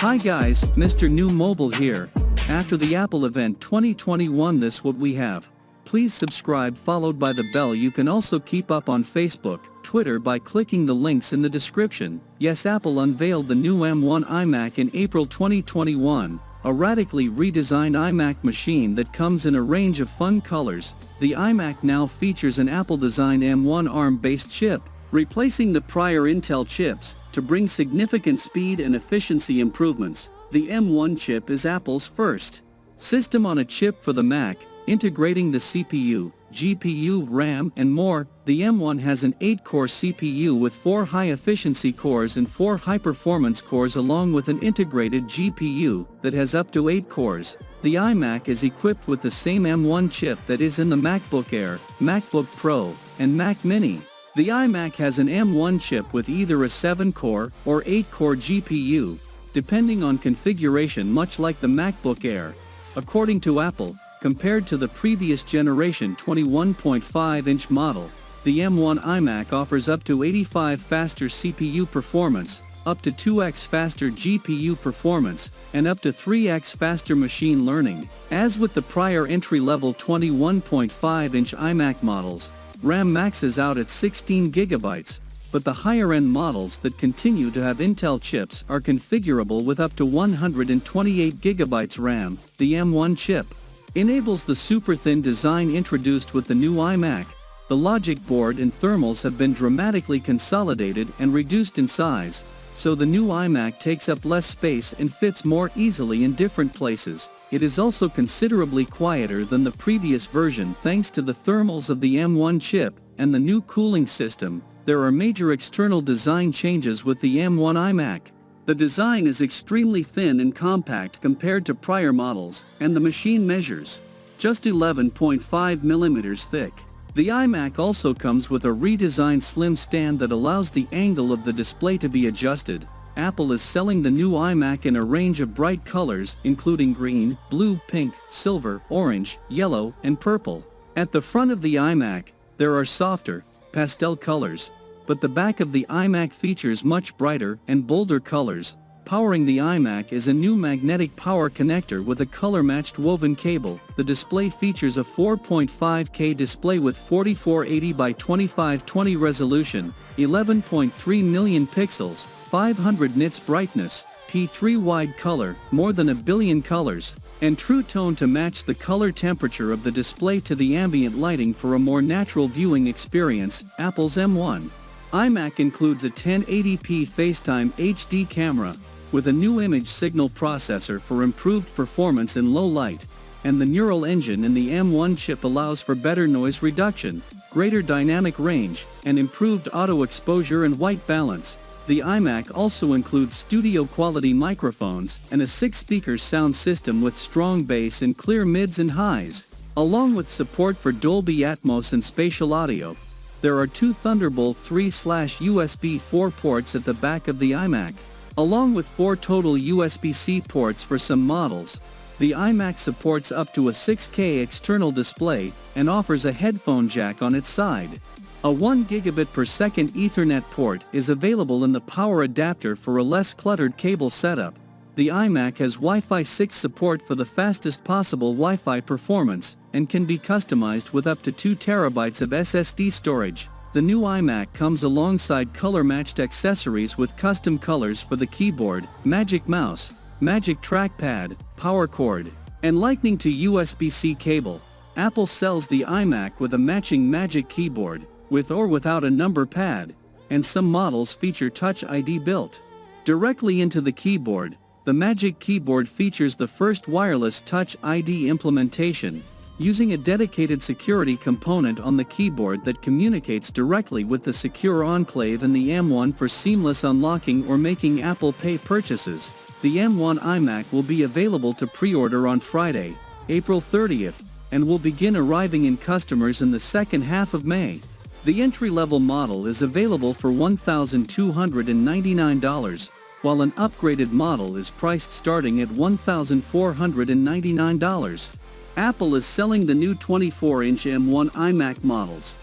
Hi guys, Mrnewmobile here. After the Apple event 2021, this what we have. Please subscribe followed by the bell. You can also keep up on Facebook, Twitter by clicking the links in the description. Yes, Apple unveiled the new M1 iMac in April 2021, a radically redesigned iMac machine that comes in a range of fun colors. The iMac now features an Apple-designed M1 ARM-based chip, replacing the prior Intel chips, to bring significant speed and efficiency improvements. The M1 chip is Apple's first system on a chip for the Mac, integrating the CPU, GPU, RAM, and more. The M1 has an 8-core CPU with 4 high-efficiency cores and 4 high-performance cores, along with an integrated GPU that has up to 8 cores. The iMac is equipped with the same M1 chip that is in the MacBook Air, MacBook Pro, and Mac Mini. The iMac has an M1 chip with either a 7-core or 8-core GPU, depending on configuration, much like the MacBook Air. According to Apple, compared to the previous generation 21.5-inch model, the M1 iMac offers up to 85% faster CPU performance, up to 2x faster GPU performance, and up to 3x faster machine learning. As with the prior entry-level 21.5-inch iMac models, RAM maxes out at 16 GB, but the higher-end models that continue to have Intel chips are configurable with up to 128 GB RAM. The M1 chip enables the super-thin design introduced with the new iMac. The logic board and thermals have been dramatically consolidated and reduced in size, so the new iMac takes up less space and fits more easily in different places. It is also considerably quieter than the previous version thanks to the thermals of the M1 chip and the new cooling system. There are major external design changes with the M1 iMac. The design is extremely thin and compact compared to prior models, and the machine measures just 11.5 mm thick. The iMac also comes with a redesigned slim stand that allows the angle of the display to be adjusted. Apple is selling the new iMac in a range of bright colors, including green, blue, pink, silver, orange, yellow, and purple. At the front of the iMac, there are softer, pastel colors, but the back of the iMac features much brighter and bolder colors. Powering the iMac is a new magnetic power connector with a color-matched woven cable. The display features a 4.5K display with 4480 by 2520 resolution, 11.3 million pixels, 500 nits brightness, P3 wide color, more than 1 billion colors, and true tone to match the color temperature of the display to the ambient lighting for a more natural viewing experience. Apple's M1 iMac includes a 1080p FaceTime HD camera, with a new image signal processor for improved performance in low light, and the neural engine in the M1 chip allows for better noise reduction, greater dynamic range, and improved auto exposure and white balance. The iMac also includes studio-quality microphones and a 6-speaker sound system with strong bass and clear mids and highs, along with support for Dolby Atmos and spatial audio. There are 2 Thunderbolt 3/USB 4 ports at the back of the iMac, along with 4 total USB-C ports for some models. The iMac supports up to a 6K external display and offers a headphone jack on its side. A 1 gigabit per second Ethernet port is available in the power adapter for a less cluttered cable setup. The iMac has Wi-Fi 6 support for the fastest possible Wi-Fi performance, and can be customized with up to 2 TB of SSD storage. The new iMac comes alongside color-matched accessories with custom colors for the keyboard, Magic Mouse, Magic Trackpad, power cord, and Lightning to USB-C cable. Apple sells the iMac with a matching Magic Keyboard, with or without a number pad, and some models feature Touch ID built directly into the keyboard. The Magic Keyboard features the first wireless Touch ID implementation, using a dedicated security component on the keyboard that communicates directly with the secure enclave in the M1 for seamless unlocking or making Apple Pay purchases. The M1 iMac will be available to pre-order on Friday, April 30th, and will begin arriving in customers in the second half of May. The entry-level model is available for $1,299, while an upgraded model is priced starting at $1,499. Apple is selling the new 24-inch M1 iMac models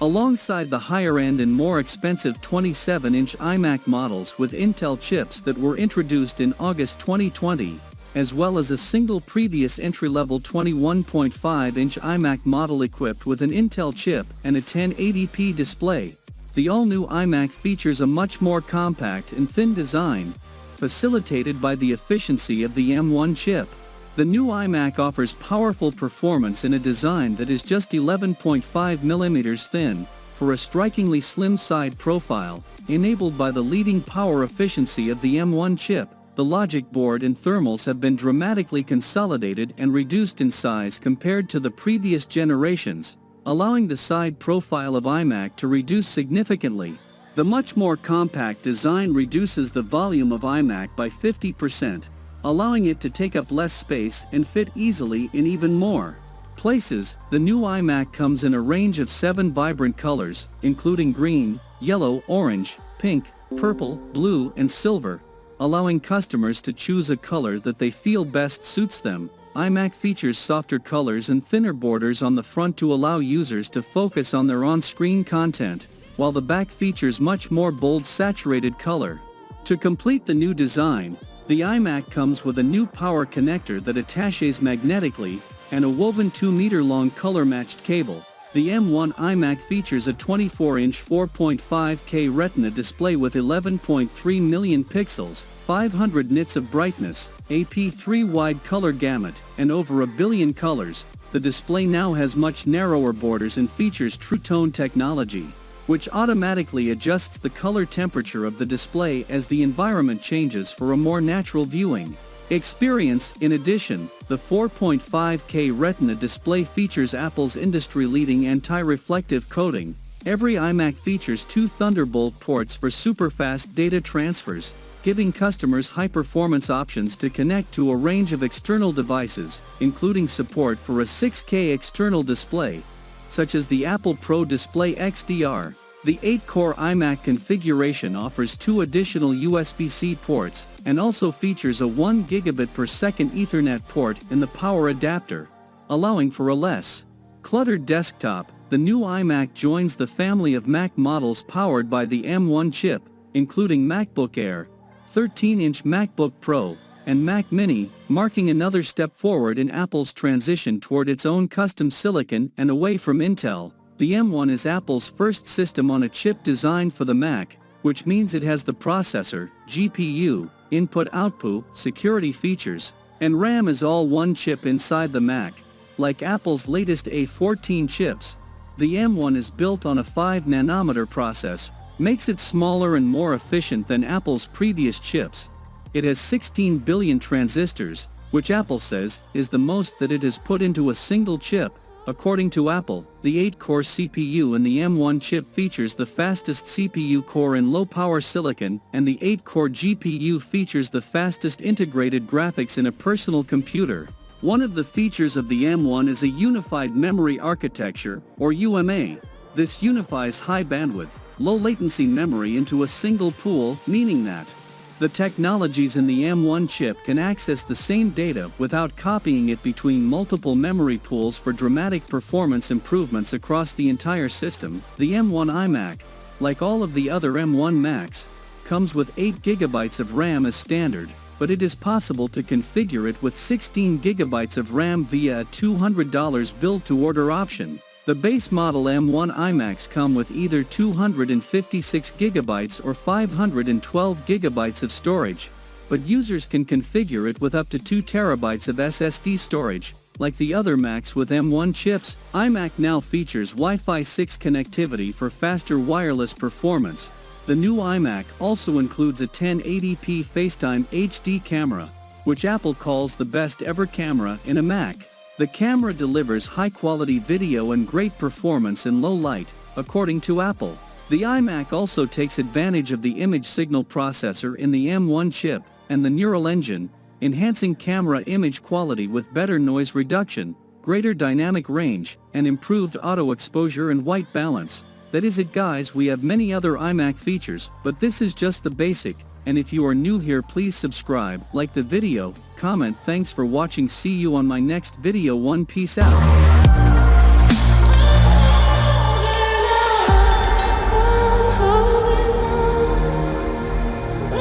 alongside the higher-end and more expensive 27-inch iMac models with Intel chips that were introduced in August 2020, as well as a single previous entry-level 21.5-inch iMac model equipped with an Intel chip and a 1080p display. The all-new iMac features a much more compact and thin design, facilitated by the efficiency of the M1 chip. The new iMac offers powerful performance in a design that is just 11.5mm thin, for a strikingly slim side profile, enabled by the leading power efficiency of the M1 chip. The logic board and thermals have been dramatically consolidated and reduced in size compared to the previous generations, allowing the side profile of iMac to reduce significantly. The much more compact design reduces the volume of iMac by 50%, allowing it to take up less space and fit easily in even more places. The new iMac comes in a range of 7 vibrant colors, including green, yellow, orange, pink, purple, blue, and silver, allowing customers to choose a color that they feel best suits them. iMac features softer colors and thinner borders on the front to allow users to focus on their on-screen content, while the back features much more bold saturated color. To complete the new design, the iMac comes with a new power connector that attaches magnetically, and a woven 2-meter-long color-matched cable. The M1 iMac features a 24-inch 4.5K Retina display with 11.3 million pixels, 500 nits of brightness, a P3 wide color gamut, and over a billion colors. The display now has much narrower borders and features True Tone technology, which automatically adjusts the color temperature of the display as the environment changes for a more natural viewing experience. In addition, the 4.5K Retina display features Apple's industry-leading anti-reflective coating. Every iMac features 2 Thunderbolt ports for super-fast data transfers, giving customers high-performance options to connect to a range of external devices, including support for a 6K external display, such as the Apple Pro Display XDR. The 8-core iMac configuration offers 2 additional USB-C ports, and also features a 1 gigabit per second Ethernet port in the power adapter, allowing for a less cluttered desktop. The new iMac joins the family of Mac models powered by the M1 chip, including MacBook Air, 13-inch MacBook Pro, and Mac Mini, marking another step forward in Apple's transition toward its own custom silicon and away from Intel. The M1 is Apple's first system on a chip designed for the Mac, which means it has the processor, GPU, input-output, security features, and RAM is all one chip inside the Mac. Like Apple's latest A14 chips, the M1 is built on a 5nm process, makes it smaller and more efficient than Apple's previous chips. It has 16 billion transistors, which Apple says is the most that it has put into a single chip. According to Apple, the 8-core CPU in the M1 chip features the fastest CPU core in low-power silicon, and the 8-core GPU features the fastest integrated graphics in a personal computer. One of the features of the M1 is a unified memory architecture, or UMA. This unifies high-bandwidth, low-latency memory into a single pool, meaning that the technologies in the M1 chip can access the same data without copying it between multiple memory pools for dramatic performance improvements across the entire system. The M1 iMac, like all of the other M1 Macs, comes with 8 GB of RAM as standard, but it is possible to configure it with 16 GB of RAM via a $200 build-to-order option. The base model M1 iMacs come with either 256 GB or 512 GB of storage, but users can configure it with up to 2 TB of SSD storage. Like the other Macs with M1 chips, iMac now features Wi-Fi 6 connectivity for faster wireless performance. The new iMac also includes a 1080p FaceTime HD camera, which Apple calls the best ever camera in a Mac. The camera delivers high-quality video and great performance in low light, according to Apple. The iMac also takes advantage of the image signal processor in the M1 chip and the neural engine, enhancing camera image quality with better noise reduction, greater dynamic range, and improved auto exposure and white balance. That is it, guys. We have many other iMac features, but this is just the basic. And if you are new here, please subscribe, like the video, comment. Thanks for watching. See you on my next video. Peace out.